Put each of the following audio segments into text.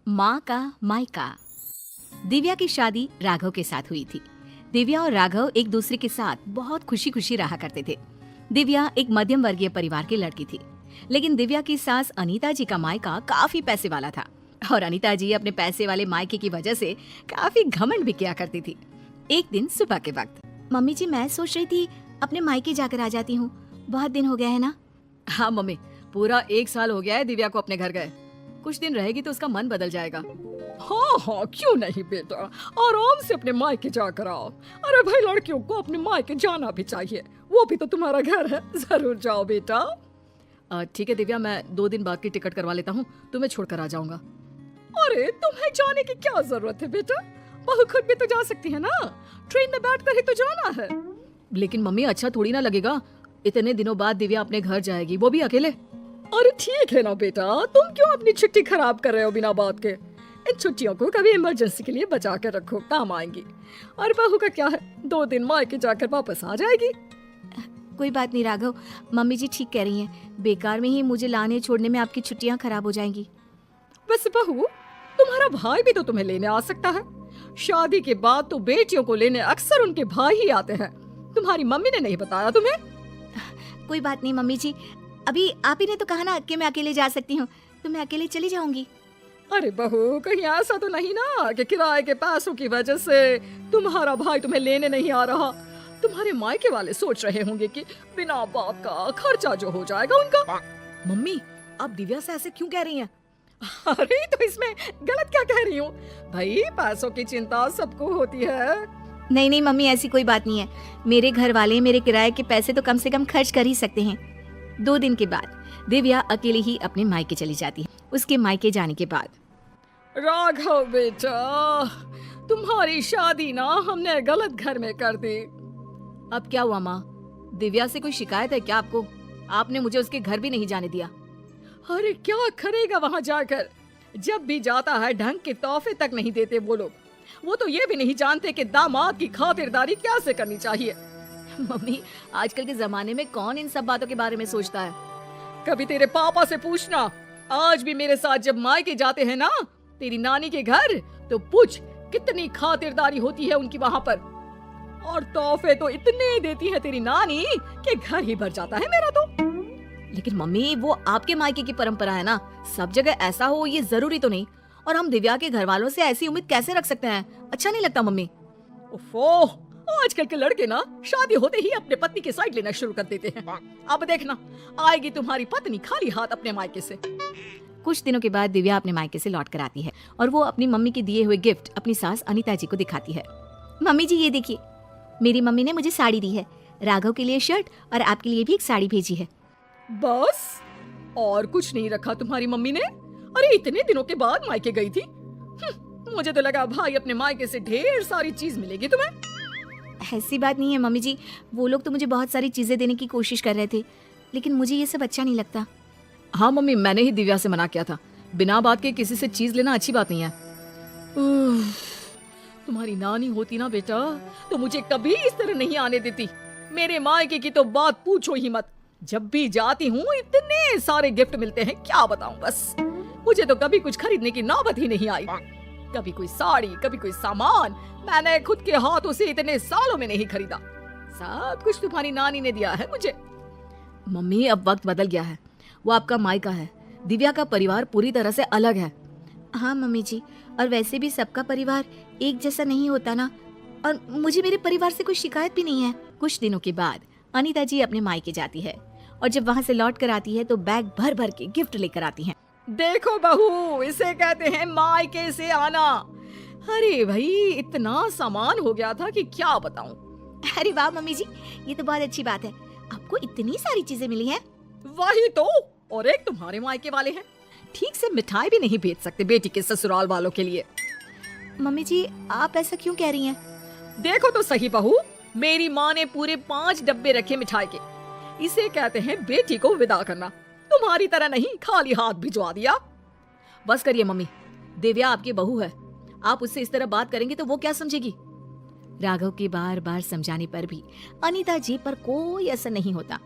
माँ का मायका। दिव्या की शादी राघव के साथ हुई थी। दिव्या और राघव एक दूसरे के साथ बहुत खुशी खुशी रहा करते थे। दिव्या एक मध्यम वर्गीय परिवार की लड़की थी, लेकिन दिव्या की सास अनीता जी का मायका काफी पैसे वाला था और अनीता जी अपने पैसे वाले मायके की वजह से काफी घमंड भी किया करती थी। एक दिन सुबह के वक्त, मम्मी जी मैं सोच रही थी अपने मायके जाकर आ जाती हूँ, बहुत दिन हो गया है ना। हाँ मम्मी, पूरा 1 साल हो गया है दिव्या को अपने घर गए। कुछ दिन रहेगी तो उसका मन बदल जाएगा। हाँ हाँ, क्यों नहीं बेटा, आराम से अपने मायके जाकर आओ। अरे भाई, लड़कियों को अपने मायके जाना भी चाहिए, वो भी तो तुम्हारा घर है, जरूर जाओ बेटा। ठीक है दिव्या, मैं 2 दिन बाद की टिकट करवा लेता हूँ, तुम्हें छोड़कर आ जाऊंगा। अरे तुम्हें जाने की क्या जरूरत है बेटा, बहू खुद भी तो जा सकती है ना, ट्रेन में बैठकर ही तो जाना है। लेकिन मम्मी अच्छा थोड़ी ना लगेगा, इतने दिनों बाद दिव्या अपने घर जाएगी, वो भी अकेले। अरे ठीक है ना बेटा, तुम क्यों अपनी छुट्टी खराब कर रहे हो बिना बात के। इन छुट्टियों को कभी इमरजेंसी के लिए बचा कर रखो, काम आएंगी। और बहू का क्या है, 2 दिन मायके जाकर वापस आ जाएगी। कोई बात नहीं राघव, मम्मी जी ठीक कह रही हैं, बेकार में ही मुझे लाने छोड़ने में आपकी छुट्टियां खराब हो जाएंगी। वैसे बहू, तुम्हारा भाई भी तो तुम्हें लेने आ सकता है। शादी के बाद तो बेटियों को लेने अक्सर उनके भाई ही आते हैं। तुम्हारी मम्मी ने नहीं बताया तुम्हें? कोई बात नहीं मम्मी जी, अभी आप ही ने तो कहा ना कि मैं अकेले जा सकती हूँ, तो मैं अकेले चली जाऊंगी। अरे बहू, कहीं ऐसा तो नहीं ना कि किराए के पैसों की वजह से तुम्हारा भाई तुम्हें लेने नहीं आ रहा। तुम्हारे मायके वाले सोच रहे होंगे कि बिना बात का खर्चा जो हो जाएगा उनका। मम्मी, आप दिव्या से ऐसे क्यों कह रही हैं? अरे तो इसमें गलत क्या कह रही हूँ भाई, पैसों की चिंता सबको होती है। नहीं नहीं मम्मी, ऐसी कोई बात नहीं है, मेरे घर वाले मेरे किराए के पैसे तो कम से कम खर्च कर ही सकते हैं। 2 दिन के बाद दिव्या अकेले ही अपने मायके चली जाती है। उसके मायके जाने के बाद, राघव बेटा, तुम्हारी शादी ना हमने गलत घर में कर दी। अब क्या हुआ माँ, दिव्या से कोई शिकायत है क्या आपको? आपने मुझे उसके घर भी नहीं जाने दिया। अरे क्या करेगा वहाँ जाकर, जब भी जाता है ढंग के तोहफे तक नहीं देते वो लोग। वो तो ये भी नहीं जानते कि दामाद की खातिरदारी कैसे करनी चाहिए। मम्मी, आजकल के जमाने में कौन इन सब बातों के बारे में सोचता है? कभी तेरे पापा से पूछना, आज भी मेरे साथ जब मायके जाते हैं ना तेरी नानी के घर, तो पूछ कितनी खातिरदारी होती है उनकी वहाँ पर। और तोहफे तो इतने देती है तेरी नानी कि घर ही भर जाता है मेरा तो। लेकिन मम्मी, वो आपके मायके की परंपरा है ना, सब जगह ऐसा हो ये जरूरी तो नहीं। और हम दिव्या के घर वालों से ऐसी उम्मीद कैसे रख सकते हैं? अच्छा नहीं लगता मम्मी। ओफो, आजकल के लड़के ना शादी होते ही अपने पत्नी की साइड लेना शुरू कर देते हैं। अब देखना, आएगी तुम्हारी पत्नी खाली हाथ अपने मायके से। कुछ दिनों के बाद दिव्या अपने मायके से लौट कर आती है और वो अपनी मम्मी के दिए हुए गिफ्ट अपनी सास अनीता जी को दिखाती है। मम्मी जी ये देखिए, मेरी मम्मी ने मुझे साड़ी दी है, राघव के लिए शर्ट और आपके लिए भी एक साड़ी भेजी है। बस और कुछ नहीं रखा तुम्हारी मम्मी ने? अरे इतने दिनों के बाद मायके गई थी। मुझे तो लगा भाई अपने मायके से ढेर सारी चीज मिलेगी तुम्हें। ऐसी बात नहीं है मम्मी जी, वो लोग तो मुझे बहुत सारी चीजें देने की कोशिश कर रहे थे, लेकिन मुझे ये सब अच्छा नहीं लगता। हाँ मम्मी, मैंने ही दिव्या से मना किया था, बिना बात के किसी से चीज लेना अच्छी बात नहीं है। तुम्हारी नानी होती ना बेटा तो मुझे कभी इस तरह नहीं आने देती। मेरे मायके की तो बात पूछो ही मत, जब भी जाती हूँ इतने सारे गिफ्ट मिलते हैं, क्या बताऊं। बस मुझे तो कभी कुछ खरीदने की नौबत ही नहीं आई। कभी कोई साड़ी, कभी कोई सामान मैंने खुद के हाथों से इतने सालों में नहीं खरीदा। सब कुछ तुम्हारी नानी ने दिया है मुझे। मम्मी, अब वक्त बदल गया है, वो आपका मायका है, दिव्या का परिवार पूरी तरह से अलग है। हाँ मम्मी जी, और वैसे भी सबका परिवार एक जैसा नहीं होता ना, और मुझे मेरे परिवार से कोई शिकायत भी नहीं है। कुछ दिनों के बाद अनीता जी अपने मायके जाती है और जब वहाँ से लौट कर आती है तो बैग भर भर के गिफ्ट लेकर आती हैं। देखो बहू, इसे कहते हैं मायके से आना। अरे भाई, इतना सामान हो गया था कि क्या बताऊं। अरे वाह मम्मी जी, ये तो बहुत अच्छी बात है, आपको इतनी सारी चीजें मिली हैं। वही तो, और एक तुम्हारे मायके वाले हैं, ठीक से मिठाई भी नहीं भेज सकते बेटी के ससुराल वालों के लिए। मम्मी जी, आप ऐसा क्यों कह रही हैं? देखो तो सही बहू, मेरी माँ ने पूरे 5 डब्बे रखे मिठाई के। इसे कहते हैं बेटी को विदा करना, तुम्हारी तरह नहीं खाली हाथ भिजवा दिया। बस करिए मम्मी, दिव्या आपकी बहू है, आप उससे इस तरह बात करेंगे तो वो क्या समझेगी? राघव के बार बार समझाने पर भी अनीता जी पर कोई असर नहीं होता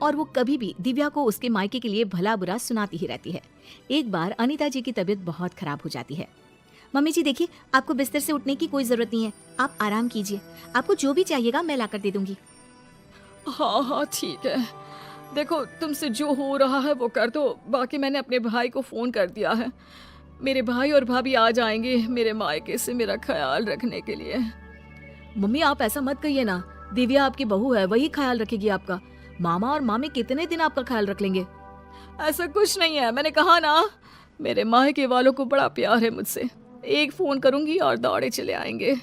और वो कभी भी दिव्या को उसके मायके के लिए भला बुरा सुनाती ही रहती है। एक बार अनीता जी की तबीयत बहुत खराब हो जाती है। मम्मी जी देखिए, आपको बिस्तर से उठने की कोई जरूरत नहीं है, आप आराम कीजिए, आपको जो भी चाहिएगा मैं लाकर दे दूंगी। हाँ हाँ ठीक है, देखो तुमसे जो हो रहा है वो कर दो, बाकी मैंने अपने भाई को फ़ोन कर दिया है। मेरे भाई और भाभी आ जाएंगे मेरे मायके से मेरा ख्याल रखने के लिए। मम्मी आप ऐसा मत कहिए ना, दिव्या आपकी बहू है, वही ख्याल रखेगी आपका। मामा और मामी कितने दिन आपका ख्याल रख लेंगे? ऐसा कुछ नहीं है, मैंने कहा ना, मेरे मायके वालों को बड़ा प्यार है मुझसे। एक फ़ोन करूंगी और दौड़े चले आएंगे।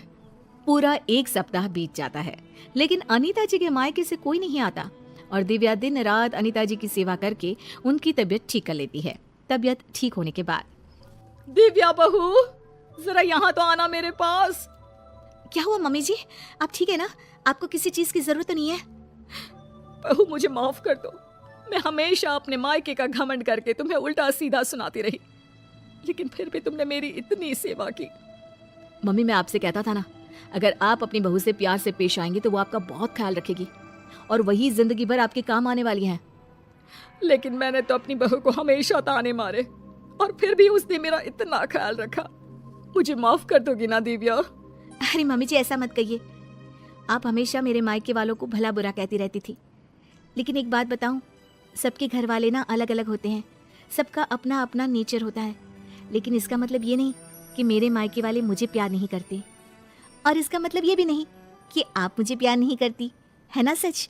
पूरा एक सप्ताह बीत जाता है, लेकिन अनीता जी के मायके से कोई नहीं आता और दिव्या दिन रात अनीता जी की सेवा करके उनकी तबीयत ठीक कर लेती है। तबीयत ठीक होने के बाद, दिव्या बहू जरा यहाँ तो आना मेरे पास। क्या हुआ मम्मी जी, आप ठीक है ना? आपको किसी चीज की जरूरत तो नहीं है? बहू मुझे माफ कर दो, मैं हमेशा अपने मायके का घमंड करके तुम्हें उल्टा सीधा सुनाती रही, लेकिन फिर भी तुमने मेरी इतनी सेवा की। मम्मी मैं आपसे कहता था ना, अगर आप अपनी बहू से प्यार से पेश आएंगे तो वो आपका बहुत ख्याल रखेगी और वही जिंदगी भर आपके काम आने वाली हैं। लेकिन मैंने तो अपनी बहू को हमेशा ताने मारे और फिर भी उसने मेरा इतना ख्याल रखा। मुझे माफ कर दोगी ना दिव्या? अरे मम्मी जी ऐसा मत कहिए, आप हमेशा मेरे मायके वालों को भला बुरा कहती रहती थी, लेकिन एक बात बताऊं, सबके घर वाले ना अलग अलग होते हैं, सबका अपना अपना नेचर होता है, लेकिन इसका मतलब ये नहीं कि मेरे मायके वाले मुझे प्यार नहीं करते, और इसका मतलब ये भी नहीं कि आप मुझे प्यार नहीं करती, है ना सच?